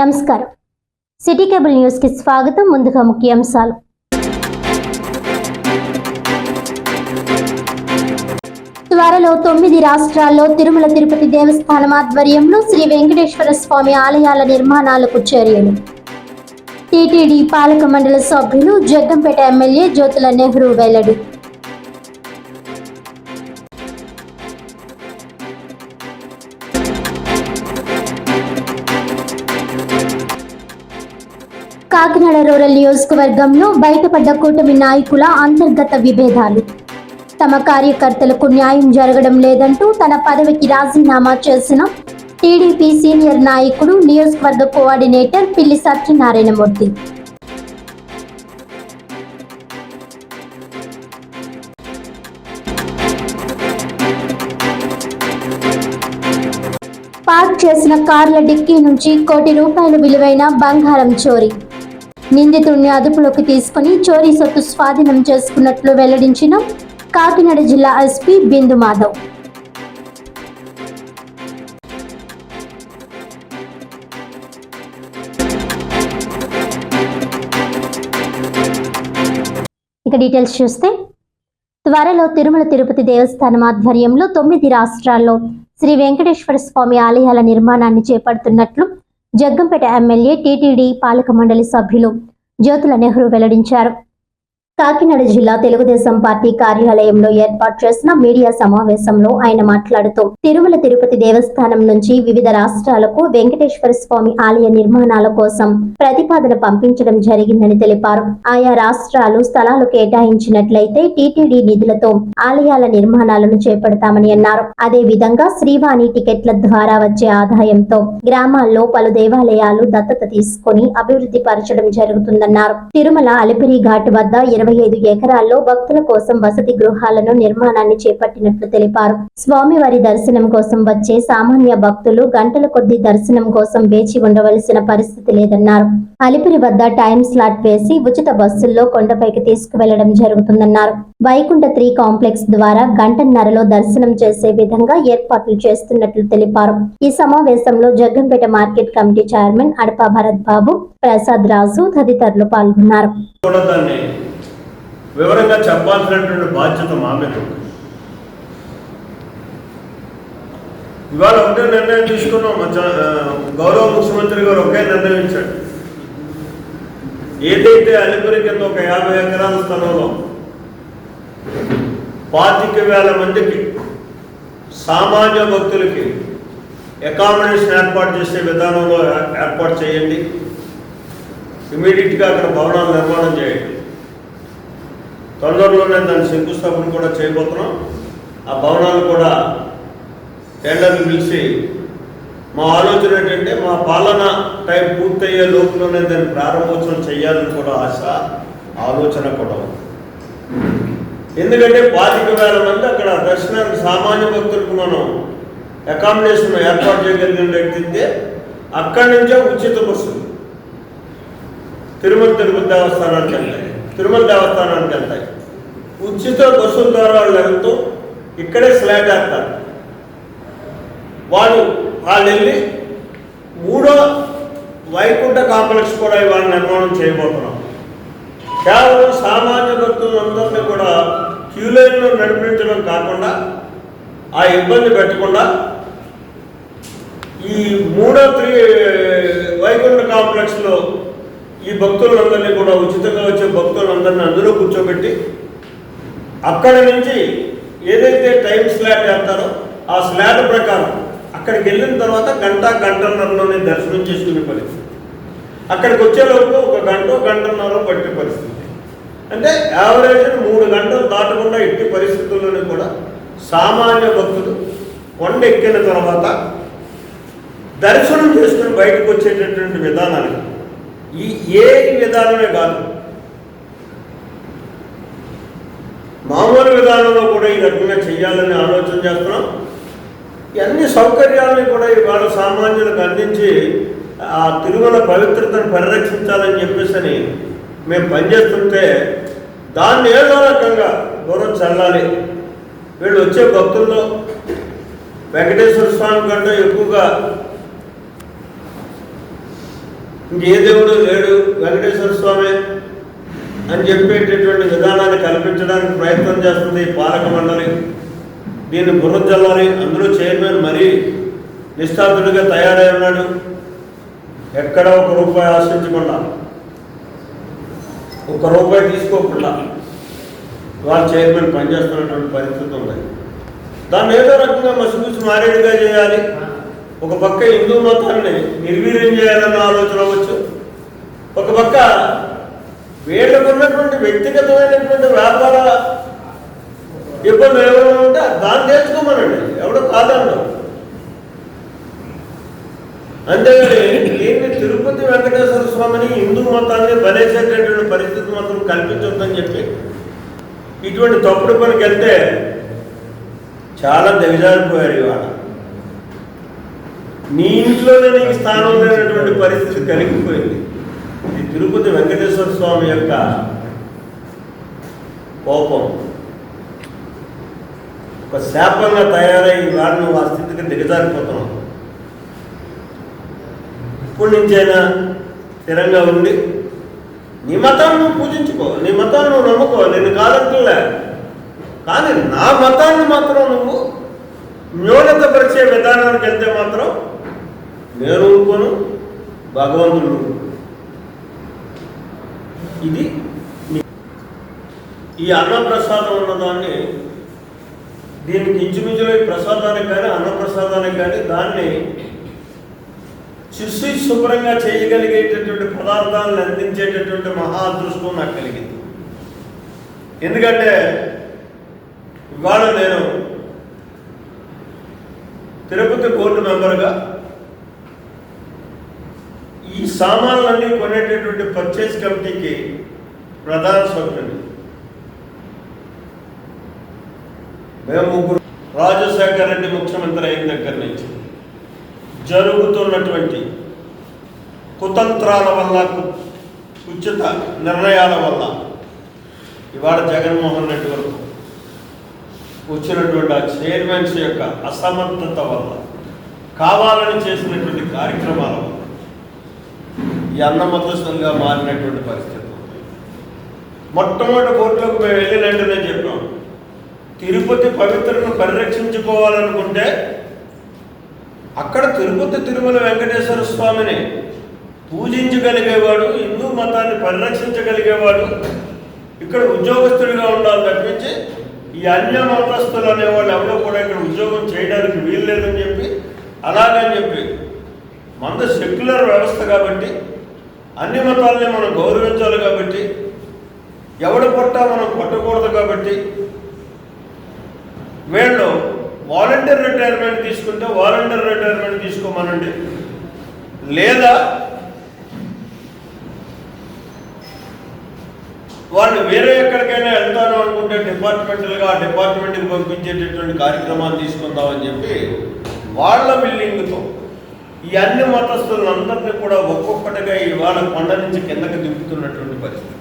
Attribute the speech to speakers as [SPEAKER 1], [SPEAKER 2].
[SPEAKER 1] నమస్కారం. City cable news కి స్వాగతం. ముందుగా ముఖ్యాంశాలు. త్వరలో 9 రాష్ట్రాల్లో తిరుమల తిరుపతి దేవస్థానం ఆధ్వర్యంలో శ్రీ వెంకటేశ్వర స్వామి ఆలయాల నిర్మాణాలకు చర్యలు. టీటీడీ పాలక మండలి సభ్యులు జగ్గంపేట ఎమ్మెల్యే జ్యోతుల నెహ్రూ వెల్లడి. కాకినాడ రూరల్ నియోజకవర్గంలో బయటపడ్డ కూటమి నాయకుల అంతర్గత విభేదాలు. తమ కార్యకర్తలకు న్యాయం జరగడం లేదంటూ తన పదవికి రాజీనామా చేసిన టీడీపీ సీనియర్ నాయకుడు నియోజకవర్గ కోఆర్డినేటర్ పిల్లి సత్యనారాయణమూర్తి. పార్క్ చేసిన కార్ల డిక్కీ నుంచి ₹1 కోటి విలువైన బంగారం చోరీ. నిందితుడిని అదుపులోకి తీసుకుని చోరీ సొత్తు స్వాధీనం చేసుకున్నట్లు వెల్లడించిన కాకినాడ జిల్లా ఎస్పీ బిందు మాధవ్. ఇక డీటెయిల్స్ చూస్తే, త్వరలో తిరుమల తిరుపతి దేవస్థానం ఆధ్వర్యంలో 9 రాష్ట్రాల్లో శ్రీ వెంకటేశ్వర స్వామి ఆలయాల నిర్మాణాన్ని చేపడుతున్నట్లు జగ్గంపేట ఎమ్మెల్యే టీటీడీ పాలక మండలి సభ్యులు జ్యోతుల నెహ్రూ వెల్లడించారు. కాకినాడ జిల్లా తెలుగుదేశం పార్టీ కార్యాలయంలో ఏర్పాటు చేసిన మీడియా సమావేశంలో ఆయన మాట్లాడుతూ, తిరుమల తిరుపతి దేవస్థానం నుంచి వివిధ రాష్ట్రాలకు వెంకటేశ్వర స్వామి ఆలయ నిర్మాణాల కోసం ప్రతిపాదన పంపించడం జరిగిందని తెలిపారు. ఆయా రాష్ట్రాలు స్థలాలు కేటాయించినట్లయితే టీటీడీ నిధులతో ఆలయాల నిర్మాణాలను చేపడతామని అన్నారు. అదే విధంగా శ్రీవాణి టికెట్ల ద్వారా వచ్చే ఆదాయంతో గ్రామాల్లో పలు దేవాలయాలు దత్తత తీసుకుని అభివృద్ధి పరచడం జరుగుతుందన్నారు. తిరుమల అలిపిరి ఘాట్ వద్ద 25 ఎకరాల్లో భక్తుల కోసం వసతి గృహాలను నిర్మాణాన్ని చేపట్టినట్లు తెలిపారు. స్వామివారి దర్శనం కోసం వచ్చే సామాన్య భక్తులు గంటల కొద్దీ దర్శనం కోసం వేచి ఉండవలసిన పరిస్థితి లేదన్నారు. అలిపిరి వద్ద టైం స్లాట్ వేసి ఉచిత బస్సుల్లో కొండపైకి తీసుకువెళ్లడం జరుగుతుందన్నారు. వైకుంఠ 3 కాంప్లెక్స్ ద్వారా గంటన్నరలో దర్శనం చేసే విధంగా ఏర్పాట్లు చేస్తున్నట్లు తెలిపారు. ఈ సమావేశంలో జగ్గంపేట మార్కెట్ కమిటీ చైర్మన్ అడపా భరత్ బాబు, ప్రసాద్ రాజు తదితరులు పాల్గొన్నారు.
[SPEAKER 2] వివరంగా చెప్పాల్సినటువంటి బాధ్యత మా మీద ఉంది. ఇవాళ ఒకటే నిర్ణయం తీసుకున్నాం. గౌరవ ముఖ్యమంత్రి గారు ఒకే నిర్ణయం ఇచ్చాడు. ఏదైతే అలిపిరి కింద ఒక 50 ఎకరాల స్థలంలో 25,000 మందికి సామాన్య భక్తులకి అకామిడేషన్ ఏర్పాటు చేసే విధానంలో ఏర్పాటు చేయండి. ఇమీడియట్గా అక్కడ భవనాలు నిర్మాణం చేయండి. తొందరలోనే దాన్ని శంకుస్థాపన కూడా చేయబోతున్నాం. ఆ భవనాలు కూడా టెండర్లు పిలిచి, మా ఆలోచన ఏంటంటే మా పాలన టైం పూర్తయ్యే లోపులోనే దాన్ని ప్రారంభోత్సవం చేయాలని కూడా ఆలోచన కూడా ఉంది. ఎందుకంటే 25,000 మంది అక్కడ దర్శనానికి సామాన్య భక్తులకు మనం అకామిడేషన్ ఏర్పాటు చేయగలిగినట్లయితే అక్కడి నుంచే ఉచిత బస్సులు తిరుమల దేవస్థానానికి వెళ్తాయి. ఉచిత బస్సుల ద్వారా వాళ్ళు వెళ్తూ ఇక్కడే స్లాట్ వేస్తారు. వాళ్ళు వెళ్ళి 3వ వైకుంఠ కాంప్లెక్స్ కూడా ఇవాళ నిర్మాణం చేయబోతున్నాం. కేవలం సామాన్య భక్తులందరినీ కూడా క్యూ లైన్లో నడిపించడం కాకుండా, ఆ ఇబ్బంది పెట్టకుండా ఈ 3వ వైకుంఠ కాంప్లెక్స్లో ఈ భక్తులందరినీ కూడా ఉచితంగా వచ్చే భక్తులందరినీ అందులో కూర్చోబెట్టి అక్కడి నుంచి ఏదైతే టైం స్లాట్ వేస్తారో ఆ స్లాట్ ప్రకారం అక్కడికి వెళ్ళిన తర్వాత గంటన్నరలోనే దర్శనం చేసుకునే పరిస్థితి. అక్కడికి వచ్చేలోపు 1 గంటన్నర పట్టే పరిస్థితి. అంటే యావరేజ్ 3 గంటలు దాటకుండా ఎట్టి పరిస్థితుల్లోనే కూడా సామాన్య భక్తులు కొండ ఎక్కిన తర్వాత దర్శనం చేసుకుని బయటకు వచ్చేటటువంటి విధానాలు ఏ విధానమే కాదు, మామూలు విధానంలో కూడా ఈ రకంగా చేయాలని ఆలోచన చేస్తున్నాం. అన్ని సౌకర్యాలని కూడా ఇవాళ సామాన్యులకు అందించి ఆ తిరుమల పవిత్రతను పరిరక్షించాలని చెప్పేసి మేము పనిచేస్తుంటే దాన్ని ఏదో రకంగా గౌరవం చల్లాలి. వీళ్ళు వచ్చే భక్తుల్లో వెంకటేశ్వర స్వామి కంటే ఎక్కువగా ఇంకే దేవుడు లేడు, వెంకటేశ్వర స్వామి అని చెప్పేటటువంటి విధానాన్ని కల్పించడానికి ప్రయత్నం చేస్తుంది ఈ పాలక మండలి. దీన్ని బుర్ర జల్లాలి. అందులో చైర్మన్ మరీ నిష్ఠాతుడిగా తయారై ఉన్నాడు. ఎక్కడ ₹1 ఆశించకుండా, ₹1 తీసుకోకుండా వాళ్ళ చైర్మన్ పనిచేస్తున్నటువంటి పరిస్థితి ఉంది. దాన్ని ఏదో రకంగా మసిపూసి మారేడుగా చేయాలి. ఒక పక్క హిందూ మతాన్ని నిర్వీర్యం చేయాలన్న ఆలోచన అవ్వచ్చు. ఒక పక్క వీళ్ళకు ఉన్నటువంటి వ్యక్తిగతమైనటువంటి వ్యాపార ఇబ్బందులు ఎవరైనా ఉంటే దాన్ని నేర్చుకోమనండి, ఎవడో కాదన్నాం. అంతేగాని దీన్ని తిరుపతి వెంకటేశ్వర స్వామిని హిందూ మతాన్ని బలేసేటటువంటి పరిస్థితి మాత్రం కల్పించొద్దని చెప్పి ఇటువంటి తప్పుడు పనికి వెళ్తే చాలా దిగజారిపోయారు. ఇవాళ నీ ఇంట్లోనే నీకు స్థానం లేనటువంటి పరిస్థితి కలిగిపోయింది. ఇది తిరుపతి వెంకటేశ్వర స్వామి యొక్క కోపం ఒక శాపంగా తయారై ఇవాళ నువ్వు ఆ స్థితికి దిగజారిపోతున్నావు. ఇప్పటి నుంచైనా స్థిరంగా ఉండి నీ మతాన్ని నువ్వు పూజించుకో, నీ మతాన్ని నువ్వు నమ్ముకో, నేను కాదంటులే. కానీ నా మతాన్ని మాత్రం నువ్వు న్యూనతపరిచే విధానానికి వెళ్తే మాత్రం నేను ఊరుకోను, భగవంతుడు. ఇది ఈ అన్నప్రసాదం ఉన్నదాన్ని, దీనికి ఇంచుమించులో ఈ ప్రసాదానికి కానీ అన్నప్రసాదానికి కానీ దాన్ని శుద్ధి శుభ్రంగా చేయగలిగేటటువంటి పదార్థాలను అందించేటటువంటి మహా అదృష్టం నాకు కలిగింది. ఎందుకంటే ఇవాళ నేను తిరుపతి బోర్డు మెంబర్గా ఈ సామాన్లన్నీ కొనేటటువంటి పర్చేస్ కమిటీకి ప్రధాన సభ్యుని. మేము ముగ్గురు రాజశేఖర రెడ్డి ముఖ్యమంత్రి అయిన దగ్గర నుంచి జరుగుతున్నటువంటి కుతంత్రాల వల్ల, ఉచిత నిర్ణయాల వల్ల ఇవాళ జగన్మోహన్ రెడ్డి వరకు వచ్చినటువంటి ఆ చైర్మన్స్ యొక్క అసమర్థత వల్ల, కావాలని చేసినటువంటి కార్యక్రమాల వల్ల ఈ అన్నమతస్థంగా మారినటువంటి పరిస్థితి. మొట్టమొదటి కోర్టులోకి మేము వెళ్ళినట్టునే చెప్పాం, తిరుపతి పవిత్రను పరిరక్షించుకోవాలనుకుంటే అక్కడ తిరుపతి తిరుమల వెంకటేశ్వర స్వామిని పూజించగలిగేవాడు, హిందూ మతాన్ని పరిరక్షించగలిగేవాడు ఇక్కడ ఉద్యోగస్తుడిగా ఉండాలి తప్పించి ఈ అన్య మతస్థులు అనేవాళ్ళు ఎవరో కూడా ఇక్కడ ఉద్యోగం చేయడానికి వీలు లేదని చెప్పి, అలాగని చెప్పి మనది సెక్యులర్ వ్యవస్థ కాబట్టి అన్ని మతాలని మనం గౌరవించాలి కాబట్టి ఎవడు పొట్టా మనం కొట్టకూడదు కాబట్టి వీళ్ళు వాలంటీర్ రిటైర్మెంట్ తీసుకుంటే వాలంటీర్ రిటైర్మెంట్ తీసుకోమనండి, లేదా వాళ్ళు వేరే ఎక్కడికైనా వెళ్తాను అనుకుంటే డిపార్ట్మెంటల్గా ఆ డిపార్ట్మెంట్కి పంపించేటటువంటి కార్యక్రమాలు తీసుకుందామని చెప్పి వాళ్ళ బిల్డింగ్తో ఈ అన్ని మతస్థులందరినీ కూడా ఒక్కొక్కటిగా ఇవాళ కొండ నుంచి కిందకి దింపుతున్నటువంటి పరిస్థితి.